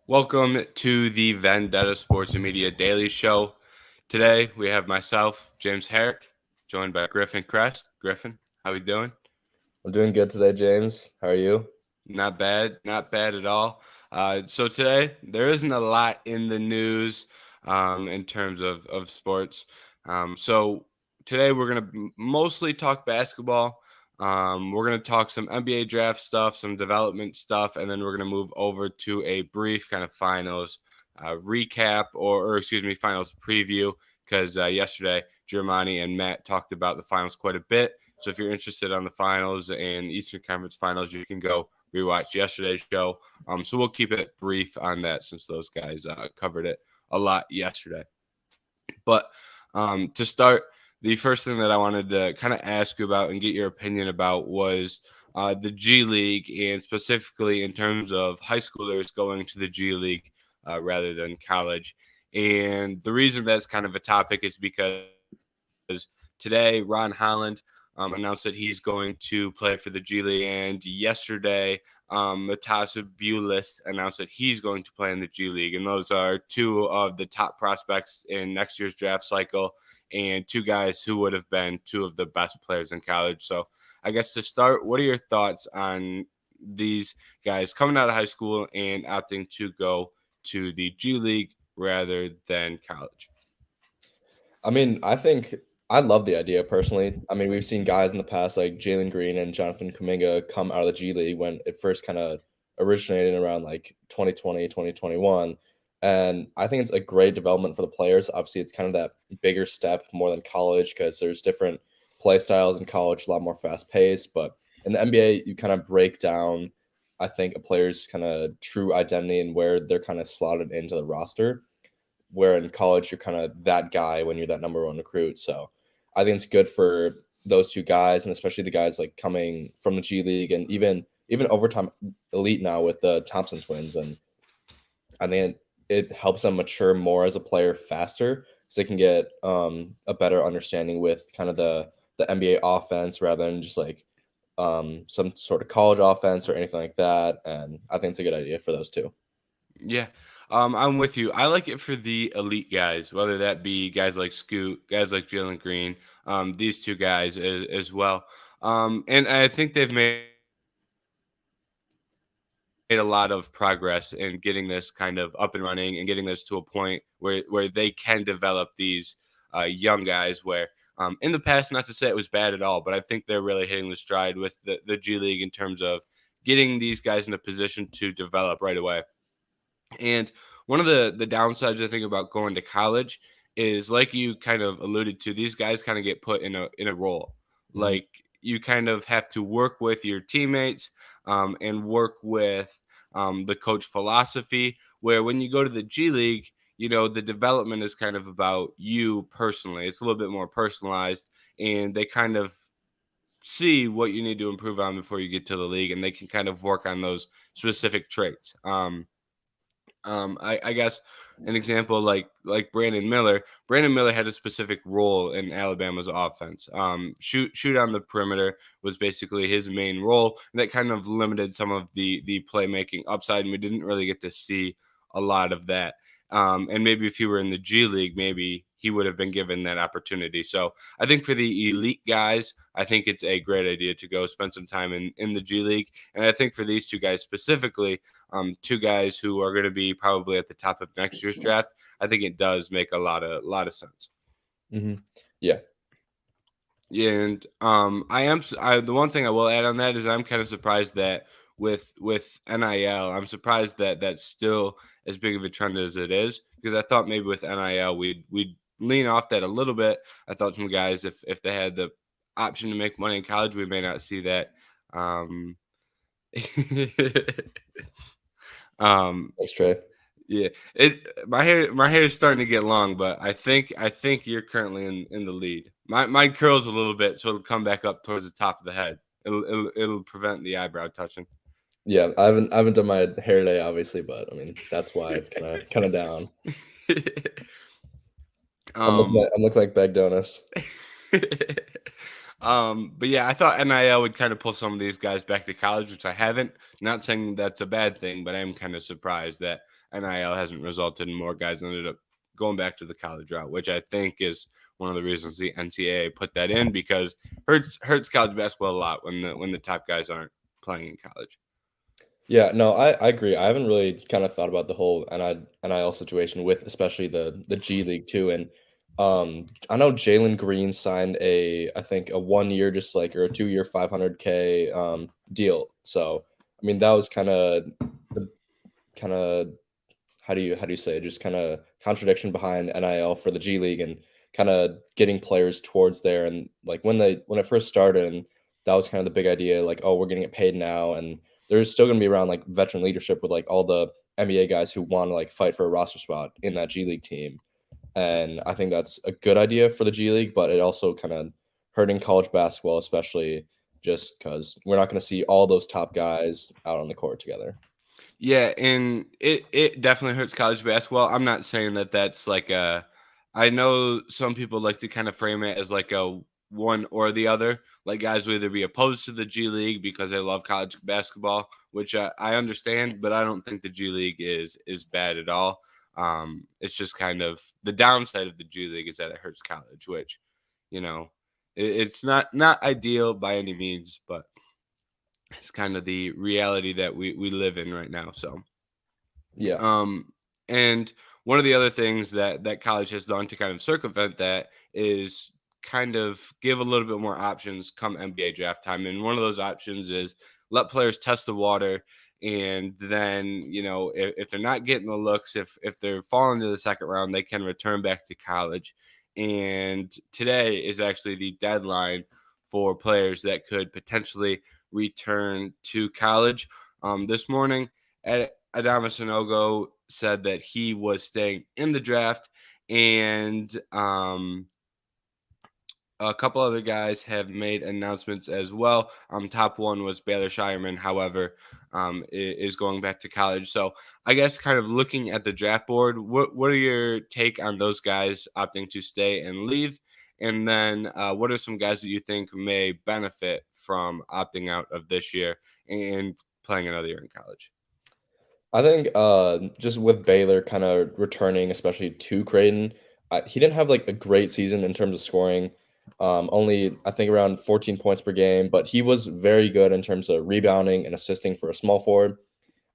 Welcome to the Vendetta Sports and Media Daily Show. Today we have myself, James Herrick, joined by Griffin Crest. Griffin, how we doing? I'm doing good today, James. How are you? Not bad at all. So today there isn't a lot in the news in terms of sports. So today we're gonna mostly talk basketball. We're gonna talk some NBA draft stuff, some development stuff, and then we're gonna move over to a brief kind of finals recap or excuse me, finals preview because yesterday Germani and Matt talked about the finals quite a bit. So if you're interested on the finals and Eastern Conference Finals, you can go rewatch yesterday's show. So we'll keep it brief on that since those guys covered it a lot yesterday. But to start, the first thing that I wanted to kind of ask you about and get your opinion about was the G League, and specifically in terms of high schoolers going to the G League rather than college. And the reason that's kind of a topic is because today Ron Holland announced that he's going to play for the G League, and yesterday Matassa Bulis announced that he's going to play in the G League. And those are two of the top prospects in next year's draft cycle and two guys who would have been two of the best players in college. So I guess to start, what are your thoughts on these guys coming out of high school and opting to go to the G League rather than college? I think I love the idea personally. We've seen guys in the past like Jalen Green and Jonathan Kuminga come out of the G League when it first kind of originated around like 2020, 2021. And I think it's a great development for the players. Obviously, it's kind of that bigger step more than college because there's different play styles in college, a lot more fast paced. But in the NBA, you kind of break down, I think, a player's kind of true identity and where they're kind of slotted into the roster. Where in college you're kind of that guy when you're that number one recruit. So I think it's good for those two guys, and especially the guys like coming from the G League and even overtime elite now with the Thompson twins. And I think it helps them mature more as a player faster, so they can get a better understanding with kind of the NBA offense rather than just like some sort of college offense or anything like that. And I think it's a good idea for those two. Yeah, I'm with you. I like it for the elite guys, whether that be guys like Scoot, guys like Jalen Green, these two guys as well. And I think they've made a lot of progress in getting this kind of up and running and getting this to a point where they can develop these young guys. Where in the past, not to say it was bad at all, but I think they're really hitting the stride with the G League in terms of getting these guys in a position to develop right away. And one of the downsides I think about going to college is, like you kind of alluded to, these guys kind of get put in a role. Mhm. Like, you kind of have to work with your teammates and work with the coach philosophy. Where when you go to the G League, the development is kind of about you personally. It's a little bit more personalized, and they kind of see what you need to improve on before you get to the league, and they can kind of work on those specific traits. I guess an example like Brandon Miller. Brandon Miller had a specific role in Alabama's offense. Shoot on the perimeter was basically his main role, and that kind of limited some of the playmaking upside, and we didn't really get to see a lot of that. And maybe if he were in the G League, maybe he would have been given that opportunity. So I think for the elite guys, I think it's a great idea to go spend some time in the G League. And I think for these two guys specifically, two guys who are going to be probably at the top of next year's draft, I think it does make a lot of sense. Mhm. Yeah. And the one thing I will add on that is I'm kind of surprised that with NIL, I'm surprised that that's still as big of a trend as it is, because I thought maybe with NIL we'd lean off that a little bit. I thought some guys, if they had the option to make money in college, we may not see that. Um, um, Thanks, Trey. Yeah, my hair is starting to get long, but I think you're currently in the lead. My curls a little bit, so it'll come back up towards the top of the head. It'll prevent the eyebrow touching. Yeah, I haven't done my hair today, obviously, but that's why it's kind of down. I'm looking um, like I'm looking like Beg Donuts. But yeah, I thought NIL would kind of pull some of these guys back to college, which I haven't. Not saying that's a bad thing, but I am kind of surprised that NIL hasn't resulted in more guys ended up going back to the college route, which I think is one of the reasons the NCAA put that in, because hurts college basketball a lot when the top guys aren't playing in college. Yeah, no, I agree. I haven't really kind of thought about the whole NIL situation with especially the G League too. And I know Jalen Green signed I think a 1 year just like or a 2 year 500K deal. So I mean that was the kind of how do you say it? Just kind of contradiction behind NIL for the G League and kind of getting players towards there. And like when it first started, and that was kind of the big idea, like, oh, we're gonna get paid now, and there's still gonna be around like veteran leadership with like all the NBA guys who want to like fight for a roster spot in that G League team. And I think that's a good idea for the G League, but it also kind of hurting college basketball, especially just because we're not going to see all those top guys out on the court together. Yeah, and it definitely hurts college basketball. I'm not saying that that's like a. I know some people like to kind of frame it as like a one or the other. Like guys will either be opposed to the G League because they love college basketball, which I understand, but I don't think the G League is bad at all. It's just kind of the downside of the G League is that it hurts college, which, you know, it's not ideal by any means, but it's kind of the reality that we live in right now. So, Yeah. um, and one of the other things that college has done to kind of circumvent that is kind of give a little bit more options come NBA draft time. And one of those options is let players test the water. And then, if they're not getting the looks, if they're falling to the second round, they can return back to college. And today is actually the deadline for players that could potentially return to college. This morning, Adama Sanogo said that he was staying in the draft, and a couple other guys have made announcements as well. Top one was Baylor Shireman, however, is going back to college. So I guess kind of looking at the draft board, what are your take on those guys opting to stay and leave? And then what are some guys that you think may benefit from opting out of this year and playing another year in college? I think just with Baylor kind of returning, especially to Creighton, he didn't have like a great season in terms of scoring. Only I think around 14 points per game, but he was very good in terms of rebounding and assisting for a small forward.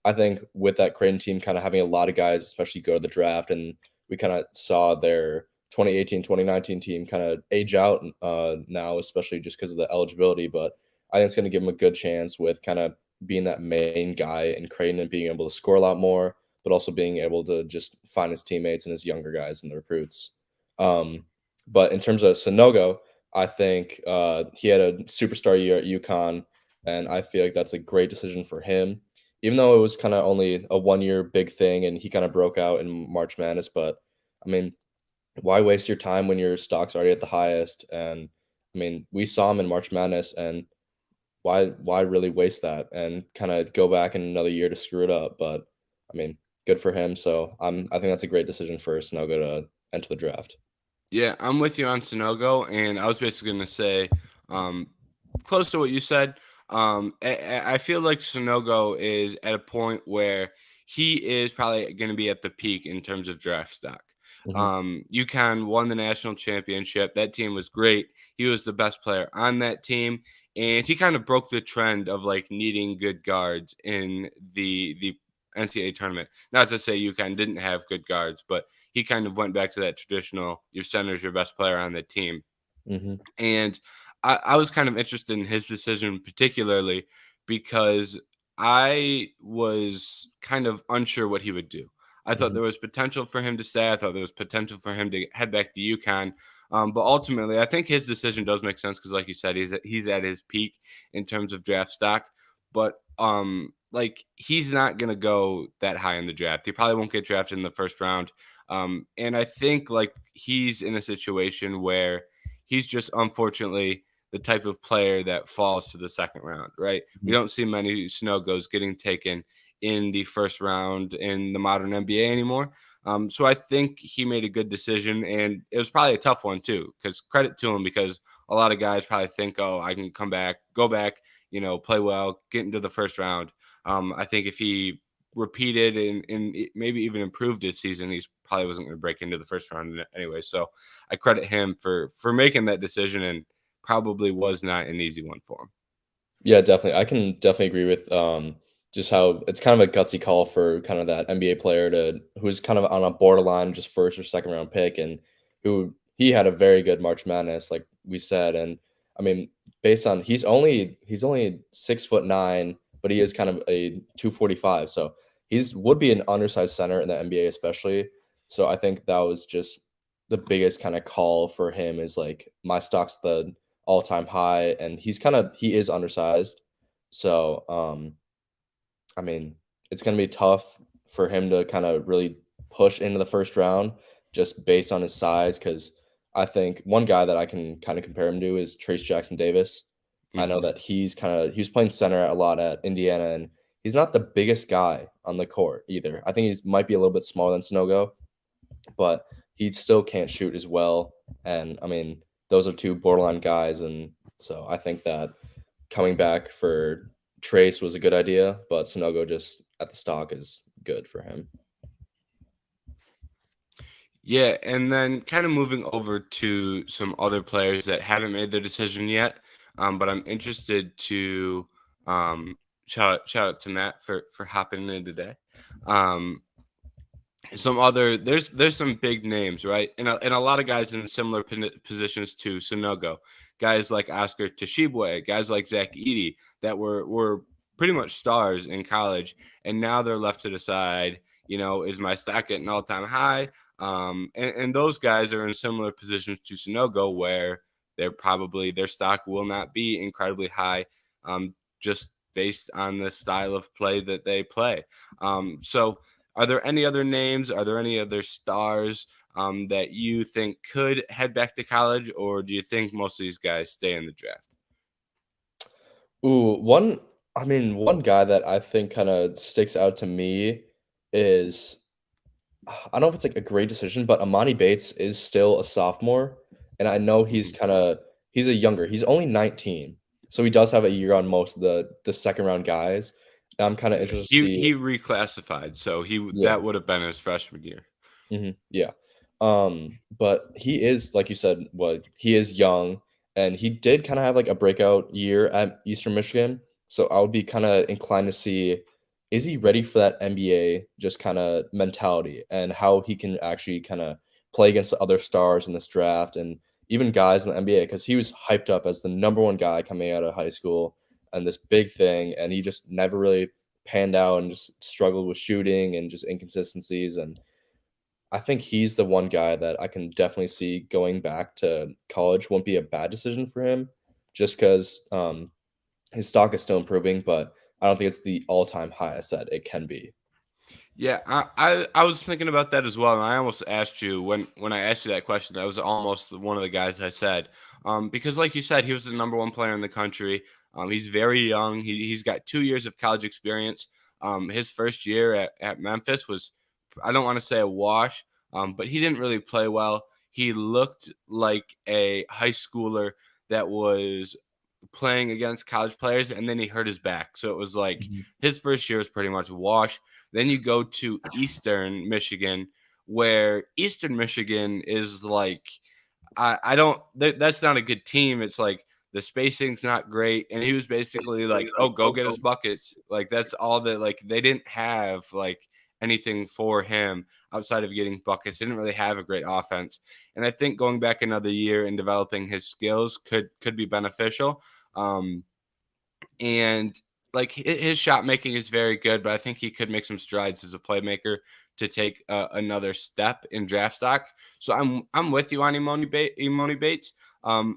I think with that Creighton team kind of having a lot of guys, especially go to the draft, and we kind of saw their 2018, 2019 team kind of age out now, especially just because of the eligibility. But I think it's going to give him a good chance with kind of being that main guy in Creighton and being able to score a lot more, but also being able to just find his teammates and his younger guys and the recruits. Um, but in terms of Sonogo, I think he had a superstar year at UConn, and I feel like that's a great decision for him even though it was kind of only a 1 year big thing and he kind of broke out in March Madness. But I mean, why waste your time when your stock's already at the highest? And I mean, we saw him in March Madness, and why really waste that and kind of go back in another year to screw it up? But I mean, good for him. So I think that's a great decision for Snogo to enter the draft. Yeah, I'm with you on Sonogo, and I was basically going to say, um, close to what you said. I feel like Sonogo is at a point where he is probably going to be at the peak in terms of draft stock. Hmm. UConn won the national championship. That team was great. He was the best player on that team, and he kind of broke the trend of like needing good guards in the NCAA tournament. Not to say UConn didn't have good guards, but he kind of went back to that traditional your center's your best player on the team. Hmm. And I was kind of interested in his decision, particularly because I was kind of unsure what he would do. I thought Hmm. there was potential for him to stay. I thought there was potential for him to head back to UConn. But ultimately, I think his decision does make sense because, like you said, he's at his peak in terms of draft stock. But like he's not gonna go that high in the draft. He probably won't get drafted in the first round. And I think like he's in a situation where he's just unfortunately the type of player that falls to the second round, right? We Hmm. don't see many snow goes getting taken in the first round in the modern NBA anymore. So I think he made a good decision, and it was probably a tough one too. Because credit to him, because a lot of guys probably think, oh, I can come back, go back, play well, get into the first round. I think if he repeated and maybe even improved his season, he probably wasn't going to break into the first round anyway. So I credit him for making that decision, and probably was not an easy one for him. Yeah, definitely. I can definitely agree with just how it's kind of a gutsy call for kind of that NBA player to who's kind of on a borderline just first or second round pick, and who he had a very good March Madness, like we said. And I mean, based on he's only 6'9", but he is kind of a 245. So he's would be an undersized center in the NBA, especially. So I think that was just the biggest kind of call for him is like my stock's the all-time high, and he is undersized. So, I mean, it's gonna be tough for him to kind of really push into the first round just based on his size. Because I think one guy that I can kind of compare him to is Trace Jackson Davis. I know Hmm. that he was playing center a lot at Indiana, and he's not the biggest guy on the court either. I think he might be a little bit smaller than Snogo, but he still can't shoot as well. And I mean, those are two borderline guys, and so I think that coming back for Trace was a good idea, but Sonogo just at the stock is good for him. Yeah, and then kind of moving over to some other players that haven't made their decision yet, but I'm interested to um, shout out to Matt for hopping in today. Um, some other there's some big names, right? And a lot of guys in similar positions to Sonogo, guys like Oscar Tshiebwe, guys like Zach Edey that were pretty much stars in college, and now they're left to decide, is my stock at an all-time high? And those guys are in similar positions to Sonogo, where their stock will not be incredibly high, just based on the style of play that they play. So are there any other names? Are there any other stars that you think could head back to college, or do you think most of these guys stay in the draft? Ooh, one guy that I think kind of sticks out to me is I don't know if it's like a great decision, but Amani Bates is still a sophomore, and I know Mhm. he's only 19, so he does have a year on most of the second round guys. And I'm kind of Yeah, interested to he see, reclassified, so yeah. that would have been his freshman year. Yeah. But he is, like you said, he is young, and he did kind of have like a breakout year at Eastern Michigan. So I would be kind of inclined to see, is he ready for that NBA just kind of mentality and how he can actually kind of play against the other stars in this draft and even guys in the NBA, because he was hyped up as the number one guy coming out of high school and this big thing, and he just never really panned out and just struggled with shooting and just inconsistencies. And I think he's the one guy that I can definitely see going back to college won't be a bad decision for him, just because his stock is still improving, but I don't think it's the all-time highest that it can be. Yeah, I was thinking about that as well, and I almost asked you when I asked you that question. That was almost one of the guys I said, because like you said, he was the number one player in the country. He's very young. He's got 2 years of college experience. His first year at Memphis was, I don't want to say a wash, but he didn't really play well. He looked like a high schooler that was playing against college players, and then he hurt his back. So it was like Mhm. his first year was pretty much a wash. Then you go to Eastern Michigan, where Eastern Michigan is like, I don't, that's not a good team. It's like the spacing's not great. And he was basically like, oh, go get us buckets. Like, that's all that, like, they didn't have like anything for him outside of getting buckets. They didn't really have a great offense. And I think going back another year and developing his skills could be beneficial. Um, and like his shot making is very good, but I think he could make some strides as a playmaker to take another step in draft stock. So I'm with you on Imoni Bates.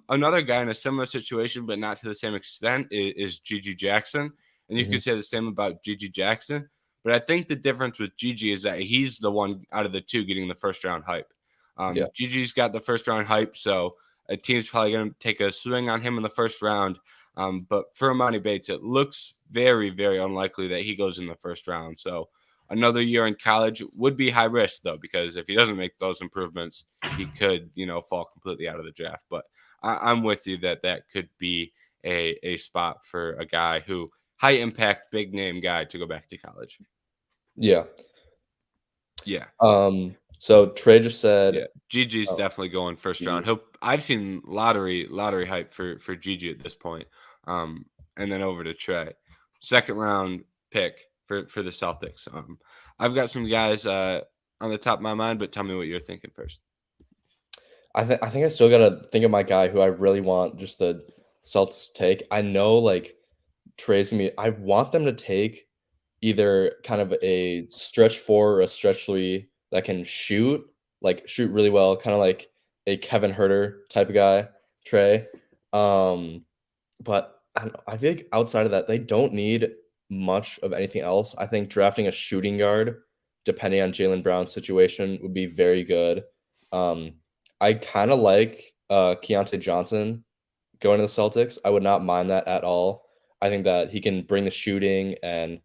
Another guy in a similar situation, but not to the same extent, is Gigi Jackson, and you Mhm. could say the same about Gigi Jackson. But I think the difference with Gigi is that he's the one out of the two getting the first round hype. Yeah. Gigi's got the first round hype, so a team's probably going to take a swing on him in the first round. But for Amani Bates, it looks very, very unlikely that he goes in the first round. So another year in college would be high risk, though, because if he doesn't make those improvements, he could, fall completely out of the draft. But I'm with you that that could be a spot for a guy who high impact, big name guy to go back to college. Yeah. Yeah. So Trey just said, Yeah, Gigi's oh, definitely going first round. Gigi. He'll I've seen lottery hype for Gigi at this point. And then over to Trey. Second round pick for the Celtics. I've got some guys on the top of my mind, but tell me what you're thinking first. I think I still gotta think of my guy who I really want just the Celtics to take. I know like Trey's gonna be. I want them to take either kind of a stretch four or a stretch three that can shoot, like shoot really well, kind of like a Kevin Herter type of guy, Trey. Um, but I don't know, I feel like outside of that, they don't need much of anything else. I think drafting a shooting guard, depending on Jalen Brown's situation, would be very good. Um, I kind of like Keontae Johnson going to the Celtics. I would not mind that at all. I think that he can bring the shooting, and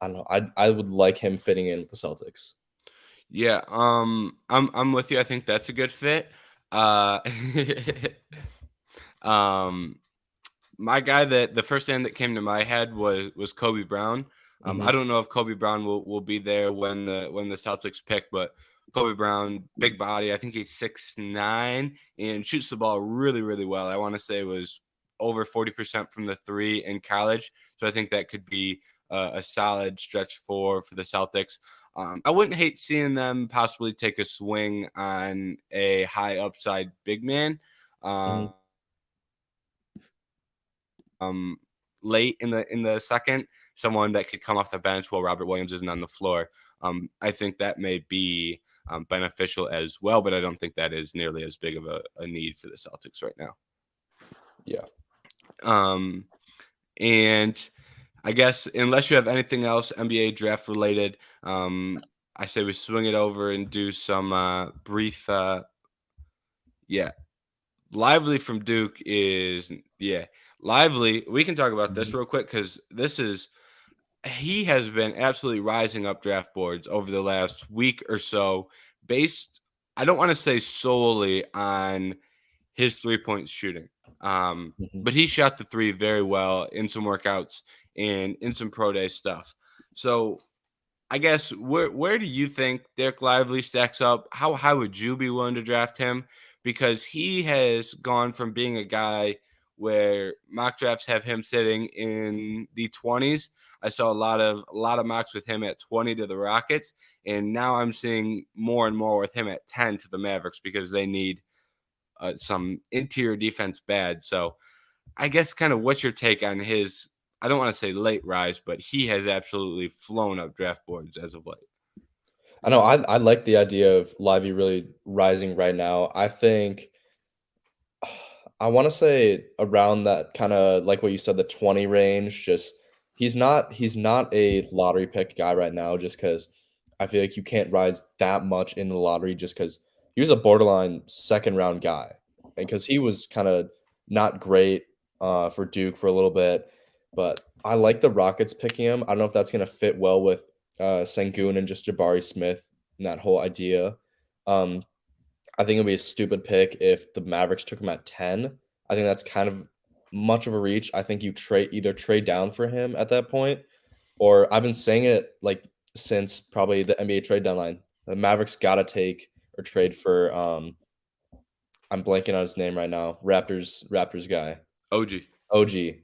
I don't know. I would like him fitting in with the Celtics. Yeah, I'm with you. I think that's a good fit. Uh, um, my guy that the first name that came to my head was Kobe Brown. I Hmm. don't know if Kobe Brown will be there when the Celtics pick, but Kobe Brown, big body. I think he's 6'9" and shoots the ball really, really well. I want to say it was over 40% from the three in college. So I think that could be a solid stretch for the Celtics. I wouldn't hate seeing them possibly take a swing on a high upside big man. Hmm. Um, Late in the second, someone that could come off the bench while Robert Williams isn't on the floor. I think that may be beneficial as well, but I don't think that is nearly as big of a need for the Celtics right now. Yeah. Um, and I guess unless you have anything else NBA draft related, I say we swing it over and do some brief. Yeah, Lively from Duke is Lively. We can talk about this Mhm. real quick because this is he has been absolutely rising up draft boards over the last week or so. Based, I don't want to say solely on his 3 point shooting, Mhm. but he shot the three very well in some workouts and in some pro day stuff. So I guess where do you think Derek Lively stacks up? How high would you be willing to draft him? Because he has gone from being a guy where mock drafts have him sitting in the 20s. I saw a lot of mocks with him at 20 to the Rockets, and now I'm seeing more and more with him at 10 to the Mavericks because they need some interior defense bad. So I guess kind of what's your take on his? I don't want to say late rise, but he has absolutely flown up draft boards as of late. I know I like the idea of Livy really rising right now. I think I wanna say around that kinda like what you said, the 20 range, just he's not a lottery pick guy right now just because I feel like you can't rise that much in the lottery just because he was a borderline second round guy, and because he was kinda not great, for Duke for a little bit, but I like the Rockets picking him. I don't know if that's gonna fit well with, Sengun and just Jabari Smith and that whole idea. Um, I think it'd be a stupid pick if the Mavericks took him at 10. I think that's kind of much of a reach. I think you trade down for him at that point, or I've been saying it like since probably the NBA trade deadline. The Mavericks gotta take or trade for I'm blanking on his name right now. Raptors guy. OG. OG.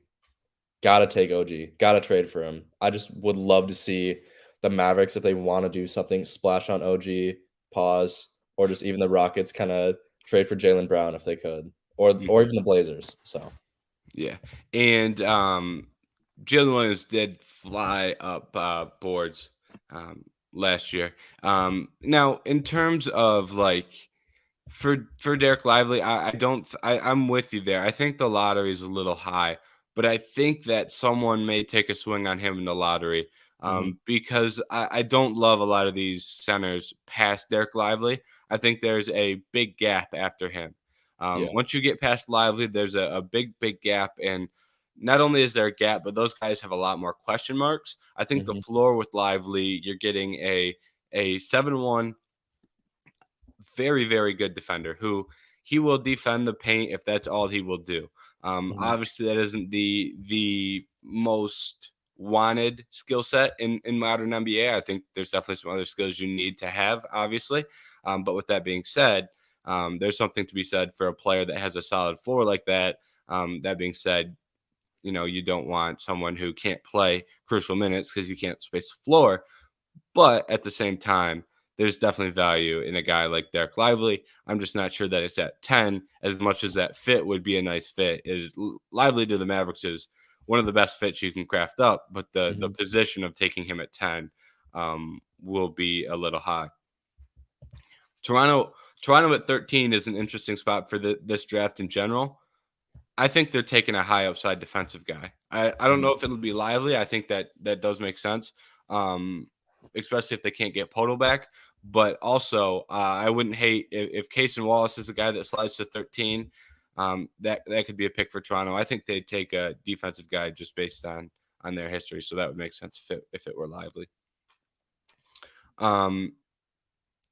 Gotta take OG. Gotta trade for him. I just would love to see the Mavericks if they want to do something, splash on OG, pause, or just even the Rockets kind of trade for Jalen Brown if they could, or Mhm. even the Blazers. So Yeah. And Jalen Williams did fly up boards last year. Now, in terms of like for Derek Lively, I don't I'm with you there. I think the lottery is a little high, but I think that someone may take a swing on him in the lottery mhm, because I don't love a lot of these centers past Derek Lively. I think there's a big gap after him. yeah, Once you get past Lively, there's a big gap, and not only is there a gap, but those guys have a lot more question marks. I think the mhm, floor with Lively, you're getting a 7-1 very, very good defender who he will defend the paint if that's all he will do. Mhm, Obviously, that isn't the most wanted skill set in modern NBA. I think there's definitely some other skills you need to have, obviously. But with that being said, there's something to be said for a player that has a solid floor like that. That being said, you don't want someone who can't play crucial minutes because you can't space the floor. But at the same time, there's definitely value in a guy like Derek Lively. I'm just not sure that it's at 10 as much as that fit would be a nice fit. Is Lively to the Mavericks is one of the best fits you can craft up, but the mhm, position of taking him at 10 will be a little high. Toronto Toronto at 13 is an interesting spot for this draft in general. I think they're taking a high upside defensive guy. I don't mhm, know if it'll be Lively. I think that does make sense, um, especially if they can't get Podol back. But also, I wouldn't hate if Cason Wallace is a guy that slides to 13. That could be a pick for Toronto. I think they'd take a defensive guy just based on their history. So that would make sense if it were Lively. Um,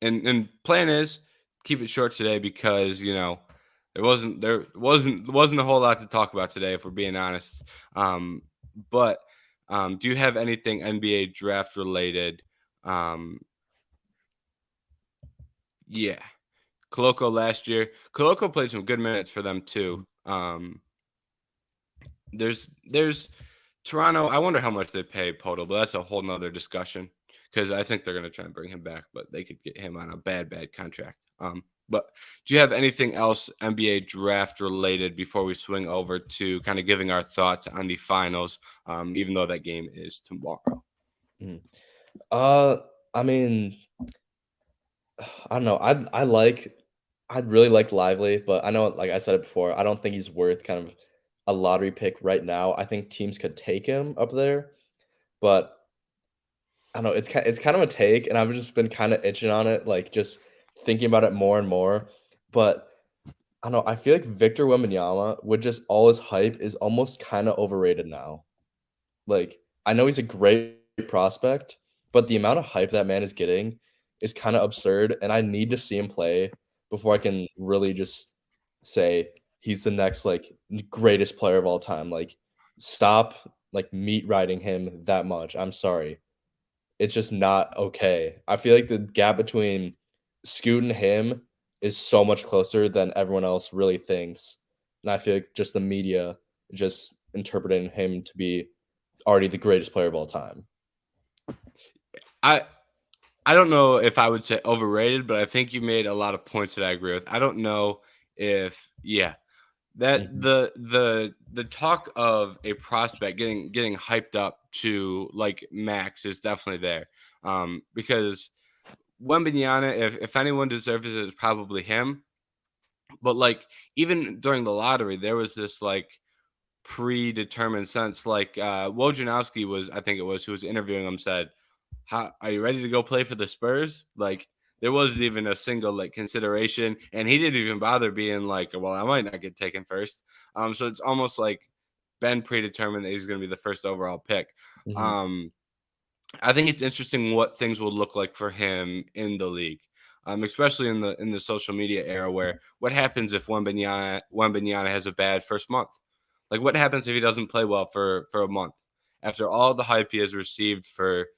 and plan is keep it short today because there wasn't a whole lot to talk about today if we're being honest. But do you have anything NBA draft related? um yeah, Koloko last year. Koloko played some good minutes for them too. mhm. There's Toronto. I wonder how much they pay Poto, but that's a whole nother discussion because I think they're going to try and bring him back, but they could get him on a bad contract. But do you have anything else NBA draft related before we swing over to kind of giving our thoughts on the finals? Even though that game is tomorrow. Mhm. Uh, I mean, I don't know. I'd really like Lively, but I know, like I said it before, I don't think he's worth kind of a lottery pick right now. I think teams could take him up there, but I don't know. It's kind of a take, and I've just been kind of itching on it, like just thinking about it more and more. But I don't know. I feel like Victor Wembanyama, with just all his hype, is almost kind of overrated now. Like, I know he's a great prospect, but the amount of hype that man is getting is kinda absurd, and I need to see him play before I can really just say he's the next, like, greatest player of all time. Like, stop, like, meat riding him that much. I'm sorry. It's just not okay. I feel like the gap between Scoot and him is so much closer than everyone else really thinks, and I feel like just the media just interpreting him to be already the greatest player of all time. I I don't know if I would say overrated, but I think you made a lot of points that I agree with. I don't know if that Mhm, the talk of a prospect getting hyped up to like max is definitely there. Because Wembanyama, if anyone deserves it, it's probably him. But like even during the lottery, there was this like predetermined sense. Like Wojnarowski was, I think it was, who was interviewing him said, "How are you ready to go play for the Spurs?" Like there wasn't even a single like consideration, and he didn't even bother being like, "Well, I might not get taken first." So it's almost like been predetermined that he's going to be the first overall pick. mhm, Um, I think it's interesting what things will look like for him in the league, especially in the social media era. Where what happens if Wembanyama has a bad first month? Like what happens if he doesn't play well for a month after all the hype he has received for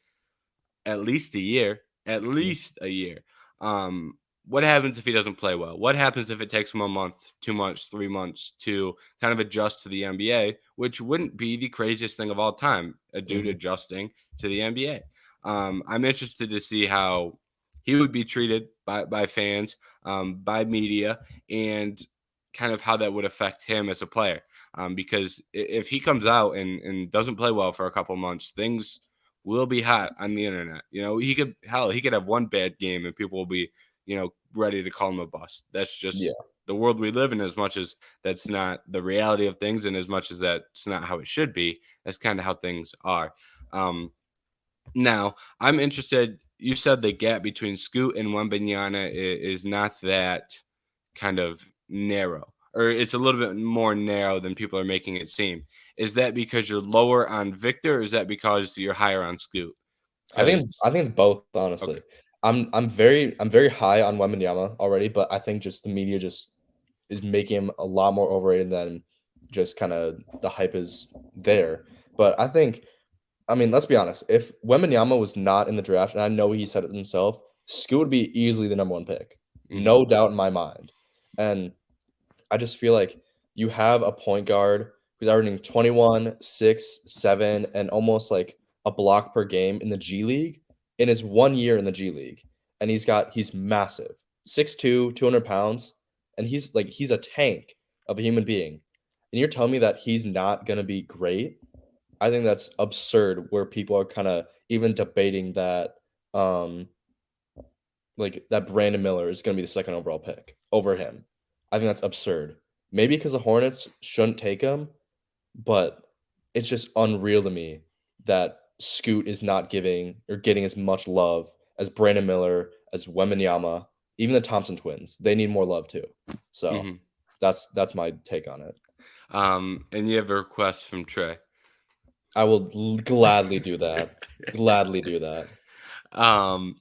at least a year, at mhm, least a year. What happens if he doesn't play well? What happens if it takes him a month, 2 months, 3 months to kind of adjust to the NBA, which wouldn't be the craziest thing of all time, a dude mhm, adjusting to the NBA. I'm interested to see how he would be treated by fans, by media, and kind of how that would affect him as a player. Because if he comes out and doesn't play well for a couple months, things will be hot on the internet. He could have one bad game and people will be, ready to call him a bust. That's just yeah. the world we live in, as much as that's not the reality of things and as much as that's not how it should be. That's kind of how things are. Um, Now, I'm interested. You said the gap between Scoot and Wembanyama is not that kind of narrow, or it's a little bit more narrow than people are making it seem. Is that because you're lower on Victor, or is that because you're higher on Scoot? Because I think it's both, okay, honestly. I'm very high on Wembanyama already, but I think just the media just is making him a lot more overrated than just kind of the hype is there. But I mean, let's be honest. If Wembanyama was not in the draft, and I know he said it himself, Scoot would be easily the number one pick, Hmm. no doubt in my mind. And I just feel like you have a point guard who's averaging 21, 6, 7, and almost like a block per game in the G League in his 1 year in the G League. And he's massive. 6'2", 200 pounds, and he's a tank of a human being. And you're telling me that he's not gonna be great? I think that's absurd where people are kind of even debating that um like that Brandon Miller is going to be the second overall pick over him. I think that's absurd. Maybe because the Hornets shouldn't take him, but it's just unreal to me that Scoot is not giving or getting as much love as Brandon Miller, as Wembanyama, even the Thompson twins. They need more love too. So Hmm. that's my take on it. And you have a request from Trey. I will gladly do that. Gladly do that. um,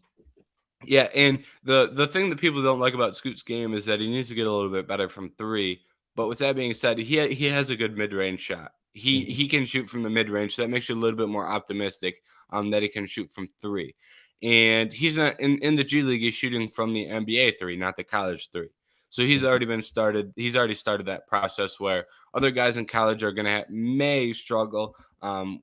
Yeah, and the thing that people don't like about Scoot's game is that he needs to get a little bit better from three. But with that being said, he has a good mid range shot. Mhm, He can shoot from the mid range, so that makes you a little bit more optimistic that he can shoot from three. And he's not in the G League. He's shooting from the NBA three, not the college three. So he's mhm, already been started. He's already started that process where other guys in college are going to may struggle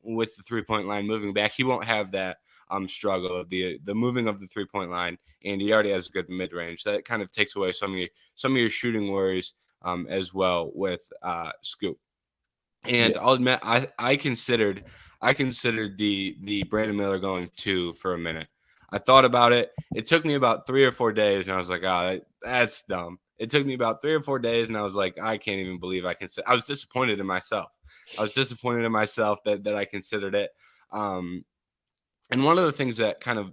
with the 3 point line moving back. He won't have that struggle of the moving of the 3 point line, and he already has a good mid range. That kind of takes away some of your shooting worries as well with Scoop. yeah, And I'll admit, I considered the Brandon Miller going two for a minute. I thought about it. It took me about 3 or 4 days, and I was like, "Oh, that's dumb." It took me about 3 or 4 days, and I was like, "I can't even believe I can." I was disappointed in myself. I was disappointed in myself that I considered it. Um, and one of the things that kind of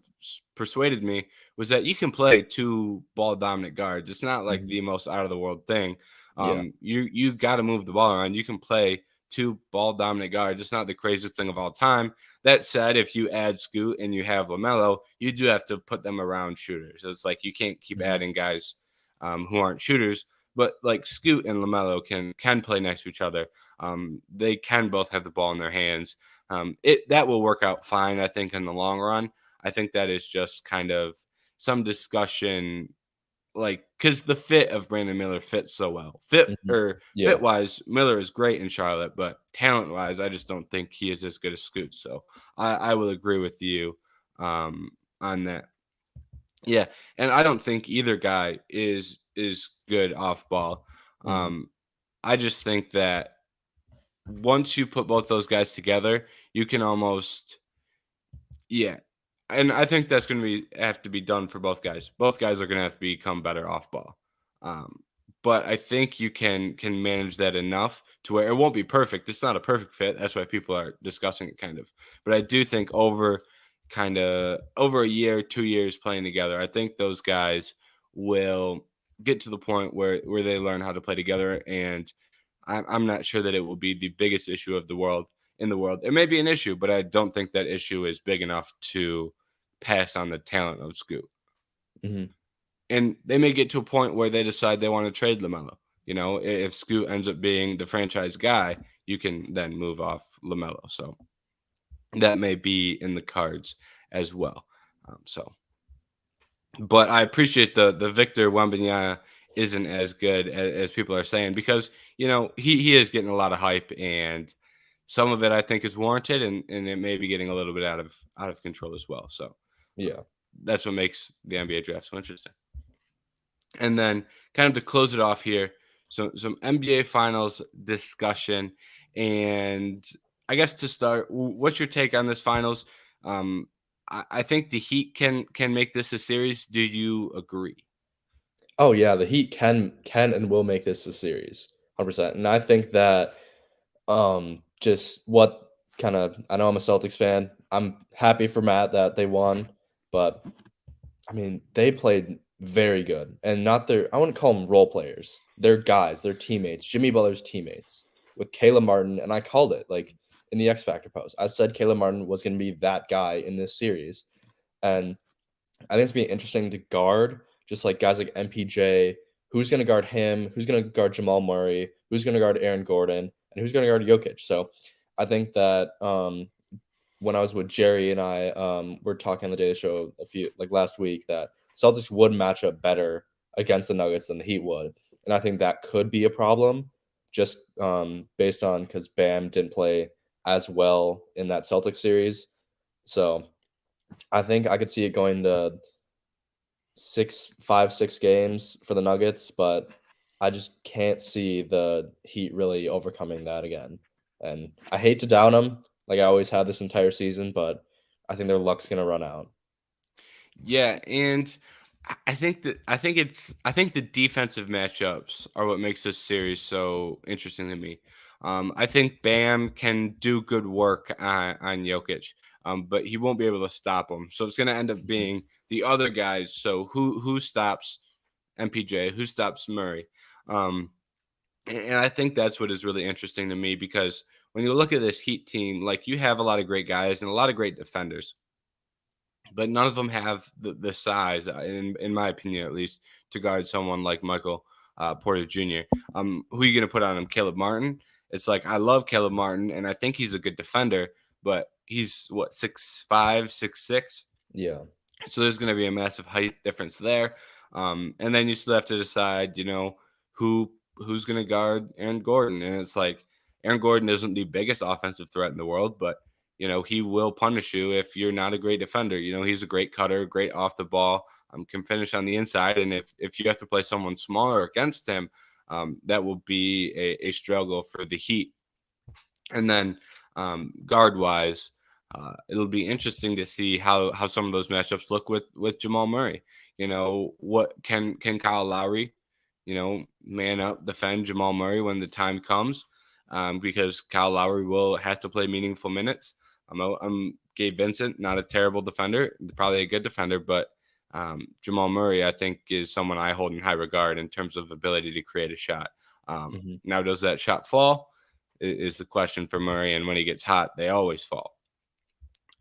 persuaded me was that you can play two ball dominant guards. It's not like mhm, the most out of the world thing. yeah, You got to move the ball around. You can play two ball dominant guards. It's not the craziest thing of all time. That said, if you add Scoot and you have Lamelo, you do have to put them around shooters. It's like you can't keep mhm, adding guys who aren't shooters. But like Scoot and Lamelo can play next to each other. They can both have the ball in their hands. It that will work out fine, I think, in the long run. I think that is just kind of some discussion, like because the fit of Brandon Miller fits so well. mhm, Fit yeah, wise, Miller is great in Charlotte, but talent wise, I just don't think he is as good as Scoot. So I will agree with you on that. Yeah, and I don't think either guy is good off ball. mhm, Um, I just think that once you put both those guys together, you can almost yeah. And I think that's going to be have to be done for both guys. Both guys are going to have to become better off ball. Um, but I think you can manage that enough to where it won't be perfect. It's not a perfect fit. That's why people are discussing it kind of. But I do think over a year, 2 years playing together, I think those guys will get to the point where they learn how to play together. And I'm not sure that it will be the biggest issue of the world in the world. It may be an issue, but I don't think that issue is big enough to pass on the talent of Scoot. mhm, And they may get to a point where they decide they want to trade Lamelo. If Scoot ends up being the franchise guy, you can then move off Lamelo. So that may be in the cards as well. But I appreciate the Victor Wembanyama isn't as good as people are saying because he is getting a lot of hype and some of it I think is warranted and it may be getting a little bit out of control as well. So yeah. that's what makes the NBA draft so interesting. And then kind of to close it off here, so some NBA finals discussion. And I guess to start, what's your take on this finals? Um, I think the Heat can make this a series. Do you agree? Oh yeah, the Heat can and will make this a series, 100%. And I think that just what kind of I know I'm a Celtics fan. I'm happy for Matt that they won, but I mean, they played very good and not their I wouldn't call them role players. They're guys, they're teammates, Jimmy Butler's teammates with Caleb Martin, and I called it like in the X Factor post. I said Caleb Martin was going to be that guy in this series. And I think it's be interesting to guard just like guys like MPJ. who's going to guard him, who's going to guard Jamal Murray, who's going to guard Aaron Gordon, and who's going to guard Jokic. So I think that when I was with Jerry and I were talking on the Daily Show a few like last week that Celtics would match up better against the Nuggets than the Heat would, and I think that could be a problem just based on because Bam didn't play as well in that Celtics series. So I think I could see it going to 6 games for the Nuggets, but I just can't see the Heat really overcoming that again. And I hate to down them, like I always have this entire season, but I think their luck's gonna run out. Yeah, and I think the defensive matchups are what makes this series so interesting to me. I think Bam can do good work on Jokic, but he won't be able to stop him. So it's going to end up Mhm. being the other guys. So who stops MPJ? Who stops Murray? Um, and I think that's what is really interesting to me because when you look at this Heat team, like you have a lot of great guys and a lot of great defenders, but none of them have the size, in my opinion, at least, to guard someone like Michael Porter Jr. Who are you going to put on him? Caleb Martin? It's like I love Caleb Martin, and I think he's a good defender, but he's what 6'5", 6'6". Yeah. So there's going to be a massive height difference there. And then you still have to decide, who's going to guard Aaron Gordon. And it's like Aaron Gordon isn't the biggest offensive threat in the world, but he will punish you if you're not a great defender. He's a great cutter, great off the ball, can finish on the inside. And if you have to play someone smaller against him, that will be a struggle for the Heat. And then guard wise, it'll be interesting to see how some of those matchups look with Jamal Murray. What can Kyle Lowry, man up, defend Jamal Murray when the time comes, because Kyle Lowry will have to play meaningful minutes. I'm Gabe Vincent, not a terrible defender, probably a good defender, but Jamal Murray, I think, is someone I hold in high regard in terms of ability to create a shot. Hmm. Now, does that shot fall? Is the question for Murray, and when he gets hot, they always fall.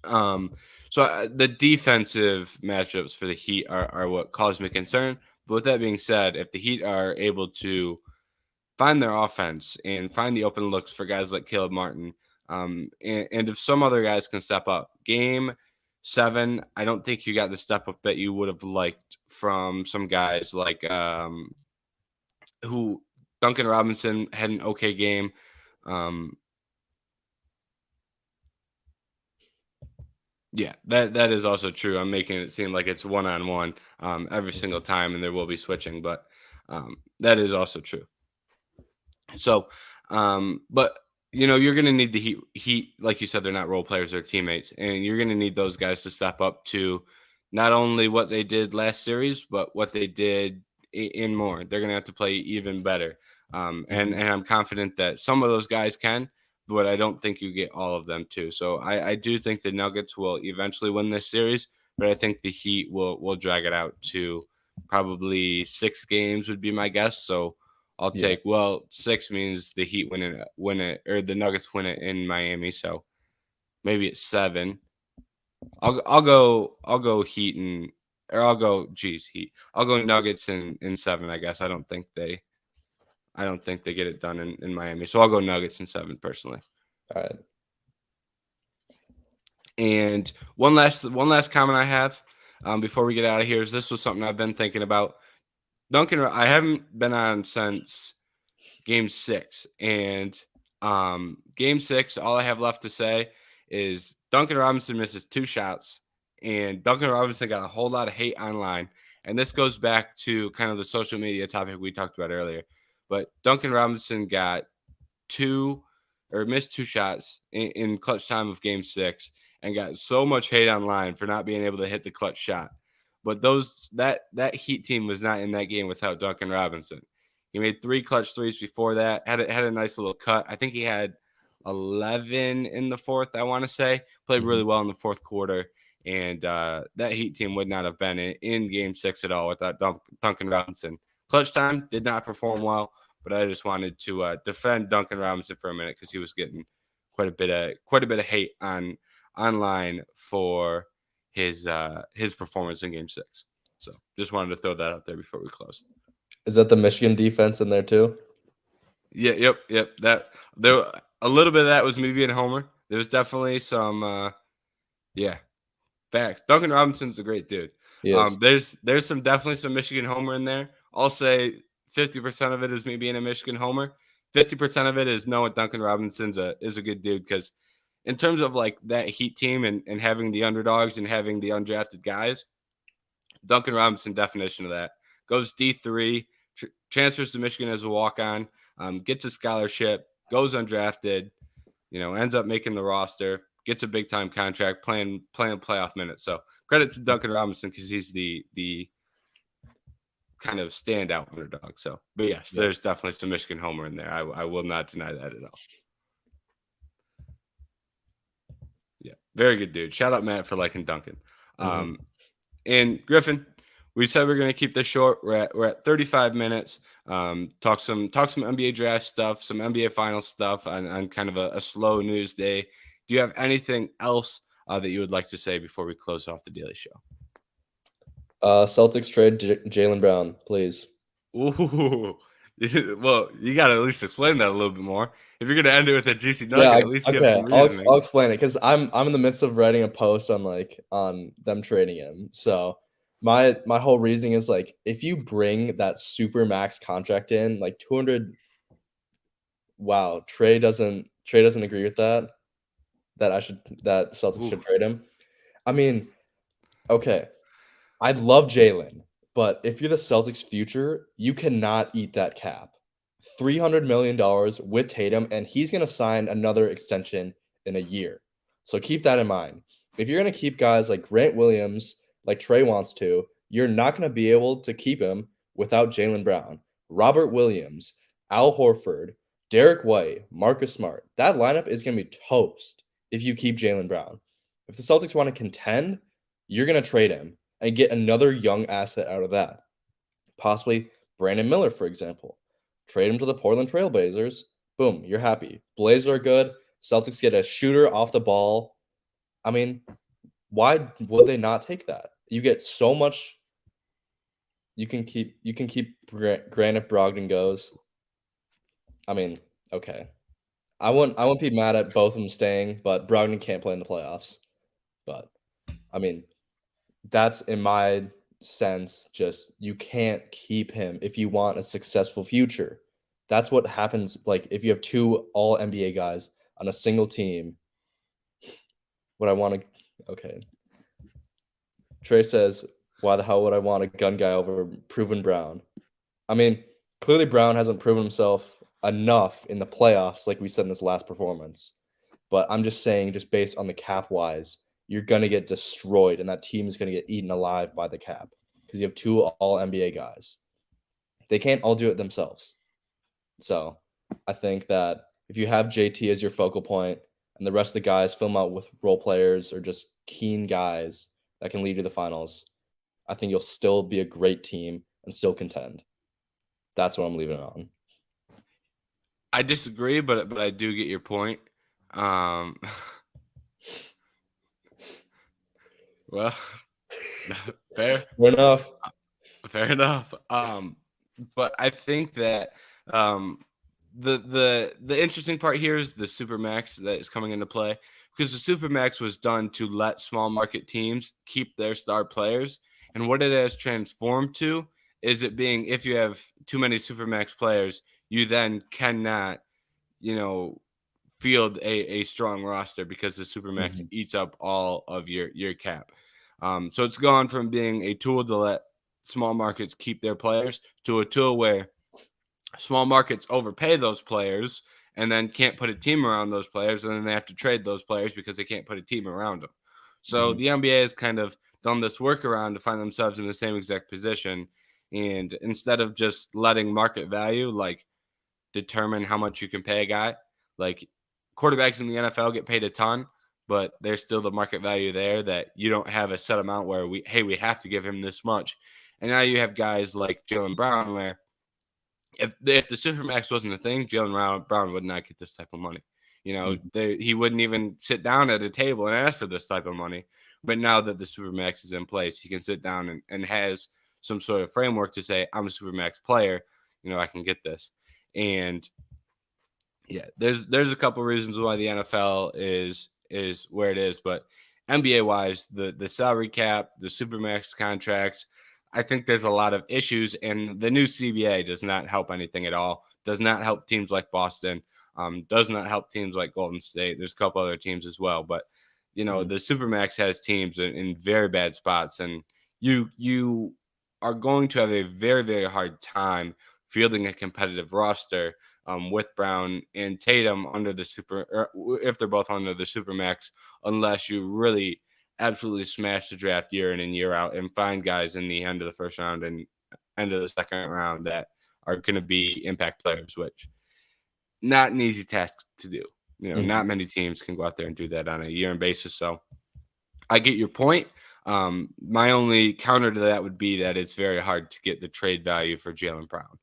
Um, so the defensive matchups for the Heat are what cause me concern. But with that being said, if the Heat are able to find their offense and find the open looks for guys like Caleb Martin, and if some other guys can step up, game 7, I don't think you got the step up that you would have liked from some guys like who Duncan Robinson had an okay game. Um, Yeah, that is also true. I'm making it seem like it's one-on-one every single time, and there will be switching, but that is also true. So, but you're going to need the Heat, like you said, they're not role players; they're teammates, and you're going to need those guys to step up to not only what they did last series, but what they did in more. They're going to have to play even better, and Hmm. and I'm confident that some of those guys can, but I don't think you get all of them too. So I do think the Nuggets will eventually win this series, but I think the Heat will drag it out to probably 6 games would be my guess. So I'll Yeah. take 6 means the Heat win it, or the Nuggets win it in Miami. So maybe it's 7. I'll go Heat and or I'll go geez Heat. I'll go Nuggets in 7. I guess I don't think they get it done in Miami. So I'll go Nuggets in 7 personally. All right. And one last comment I have before we get out of here is this was something I've been thinking about. Duncan, I haven't been on since game 6, and game 6, all I have left to say is Duncan Robinson misses 2 shots, and Duncan Robinson got a whole lot of hate online. And this goes back to kind of the social media topic we talked about earlier. But Duncan Robinson got 2 or missed 2 shots in clutch time of game 6 and got so much hate online for not being able to hit the clutch shot. But that Heat team was not in that game without Duncan Robinson. He made 3 clutch threes before that. Had a nice little cut. I think he had 11 in the fourth. I want to say played Hmm. really well in the fourth quarter, and that Heat team would not have been in Game 6 at all without Duncan Robinson. Clutch time did not perform well, but I just wanted to defend Duncan Robinson for a minute because he was getting quite a bit of hate online for his performance in Game 6. So just wanted to throw that out there before we close. Is that the Michigan defense in there too? Yeah, yep. That there a little bit of that was me being a homer. There's definitely some yeah, facts. Duncan Robinson's a great dude. He is. There's definitely some Michigan homer in there. I'll say 50% of it is me being a Michigan homer. 50% of it is knowing Duncan Robinson's is a good dude because in terms of like that Heat team and having the underdogs and having the undrafted guys, Duncan Robinson definition of that goes D3, transfers to Michigan as a walk on, gets a scholarship, goes undrafted, ends up making the roster, gets a big time contract, playing playoff minutes. So credit to Duncan Robinson because he's the kind of standout underdog. So, but yes, Yeah. there's definitely some Michigan homer in there. I will not deny that at all. Yeah, very good dude. Shout out Matt for liking Duncan. And Griffin, we said we're going to keep this short. We're at 35 minutes. Talk some NBA draft stuff, some NBA final stuff on kind of a slow news day. Do you have anything else that you would like to say before we close off the Daily Show? Celtics trade Jaylen Brown, please. Ooh, well, you got to at least explain that a little bit more. If you're going to end it with a juicy Yeah, nugget, at least give okay. some I'll reasoning. explain it because I'm in the midst of writing a post on them trading him. So my whole reasoning is like if you bring that super max contract in, like 200. Wow, Trey doesn't agree with that. That Celtics Ooh. should trade him. I mean, okay. I love Jalen, but if you're the Celtics' future, you cannot eat that cap. $300 million with Tatum, and he's going to sign another extension in a year. So keep that in mind. If you're going to keep guys like Grant Williams, like Trey wants to, you're not going to be able to keep him without Jaylen Brown, Robert Williams, Al Horford, Derek White, Marcus Smart. That lineup is going to be toast if you keep Jaylen Brown. If the Celtics want to contend, you're going to trade him and get another young asset out of that. Possibly Brandon Miller, for example. Trade him to the Portland Trailblazers. Boom, you're happy. Blazers are good. Celtics get a shooter off the ball. I mean, why would they not take that? You get so much. You can keep Grant if Brogdon goes. I mean, okay. I won't be mad at both of them staying, but Brogdon can't play in the playoffs. But I mean, that's in my sense just you can't keep him if you want a successful future. That's what happens like if you have two all NBA guys on a single team. What I want to okay. Trey says, why the hell would I want a gun guy over proven Brown? I mean, clearly Brown hasn't proven himself enough in the playoffs like we said in this last performance. But I'm just saying, just based on the cap wise, you're going to get destroyed, and that team is going to get eaten alive by the cap because you have two all NBA guys. They can't all do it themselves. So I think that if you have JT as your focal point and the rest of the guys fill them out with role players or just keen guys that can lead to the finals, I think you'll still be a great team and still contend. That's what I'm leaving it on. I disagree, but I do get your point. Well, fair enough. Fair enough. But I think that the interesting part here is the supermax that is coming into play because the supermax was done to let small market teams keep their star players, and what it has transformed to is it being if you have too many supermax players, you then cannot, field a strong roster because the supermax eats up all of your cap. So it's gone from being a tool to let small markets keep their players to a tool where small markets overpay those players and then can't put a team around those players, and then they have to trade those players because they can't put a team around them. So the NBA has kind of done this workaround to find themselves in the same exact position. And instead of just letting market value like determine how much you can pay a guy, like quarterbacks in the NFL get paid a ton, but there's still the market value there that you don't have a set amount where we have to give him this much. And now you have guys like Jaylen Brown where if the Supermax wasn't a thing, Jaylen Brown would not get this type of money. He wouldn't even sit down at a table and ask for this type of money. But now that the Supermax is in place, he can sit down and has some sort of framework to say I'm a supermax player, I can get this. And yeah, there's a couple reasons why the NFL is where it is, but NBA wise, the salary cap, the supermax contracts, I think there's a lot of issues, and the new CBA does not help anything at all. Does not help teams like Boston. Does not help teams like Golden State. There's a couple other teams as well, but Mhm. the supermax has teams in very bad spots, and you are going to have a very very hard time fielding a competitive roster with Brown and Tatum under the if they're both under the supermax, unless you really absolutely smash the draft year in and year out and find guys in the end of the first round and end of the second round that are going to be impact players, which not an easy task to do. Mhm. Not many teams can go out there and do that on a year-end basis. So I get your point. My only counter to that would be that it's very hard to get the trade value for Jalen Brown.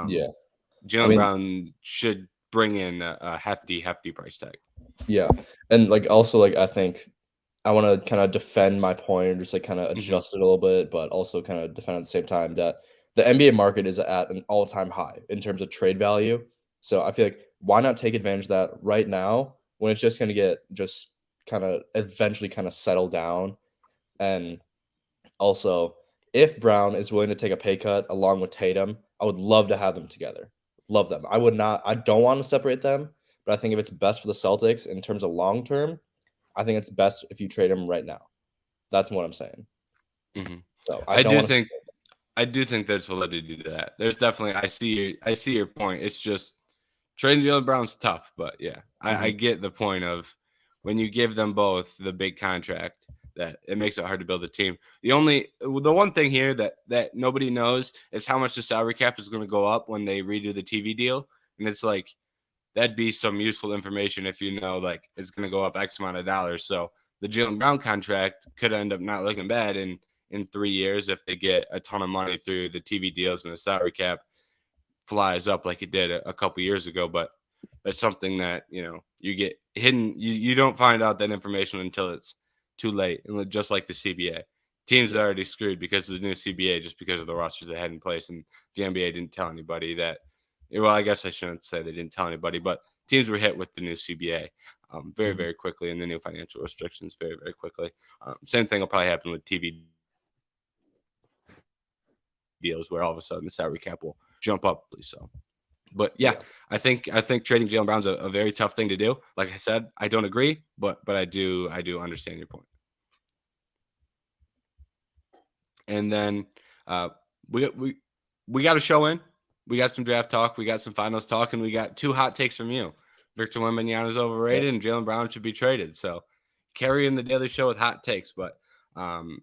Yeah. I Jalen mean, Brown should bring in a hefty, hefty price tag. yeah, and, like, also, like, I think I wanna kinda defend my point or just, like, kinda Hmm. adjust it a little bit, but also kinda defend at the same time that the NBA market is at an all-time high in terms of trade value. So I feel like why not take advantage of that right now when it's just gonna get just kinda eventually kinda settle down, and also, if Brown is willing to take a pay cut along with Tatum, I would love to have them together. Love them. I don't want to separate them, but I think if it's best for the Celtics in terms of long term, I think it's best if you trade him right now. That's what I'm saying. Hmm. So I I don't do want to. think I do think there's validity to that. There's definitely I see your point. It's just trading Jalen Brown's tough, but yeah, I Mhm. get the point of when you give them both the big contract that it makes it hard to build a team. The one thing here that nobody knows is how much the salary cap is going to go up when they redo the TV deal, and it's like that'd be some useful information if like it's going to go up X amount of dollars. So the Jalen Brown contract could end up not looking bad in 3 years if they get a ton of money through the TV deals and the salary cap flies up like it did a couple years ago. But that's something that you get hidden. You don't find out that information until it's too late, and just like the CBA. Teams Yeah. are already screwed because of the new CBA, just because of the rosters they had in place, and the NBA didn't tell anybody that. Well, I guess I shouldn't say they didn't tell anybody, but teams were hit with the new CBA very, Mhm. very quickly, and the new financial restrictions very, very quickly. Same thing will probably happen with TV deals, where all of a sudden the salary cap will jump up. So, but yeah, Yeah. I think trading Jalen Brown's a very tough thing to do. Like I said, I don't agree, but I do understand your point. And then uh, we we got a show in. We got some draft talk. We got some finals talk, and we got two hot takes from you. Victor Wembanyama is Yep. overrated, and Jalen Brown should be traded. So carrying the daily show with hot takes, but um,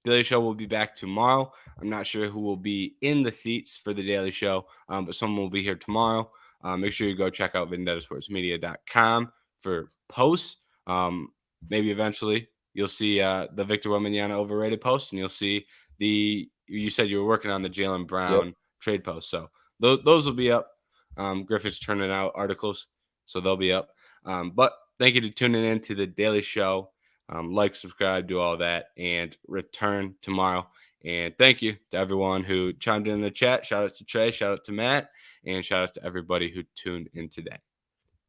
Daily Show will be back tomorrow. I'm not sure who will be in the seats for the Daily Show, but someone will be here tomorrow. Make sure you go check out vendettasportsmedia.com for posts. Maybe eventually you'll see the Victor Wembanyama overrated post, and you'll see you said you were working on the Jalen Yep. Brown trade post. So those will be up. Griffith's turning out articles, so they'll be up. But thank you for tuning in to the Daily Show. Like, subscribe, do all that, and return tomorrow. And thank you to everyone who chimed in the chat. Shout out to Trey, shout out to Matt, and shout out to everybody who tuned in today.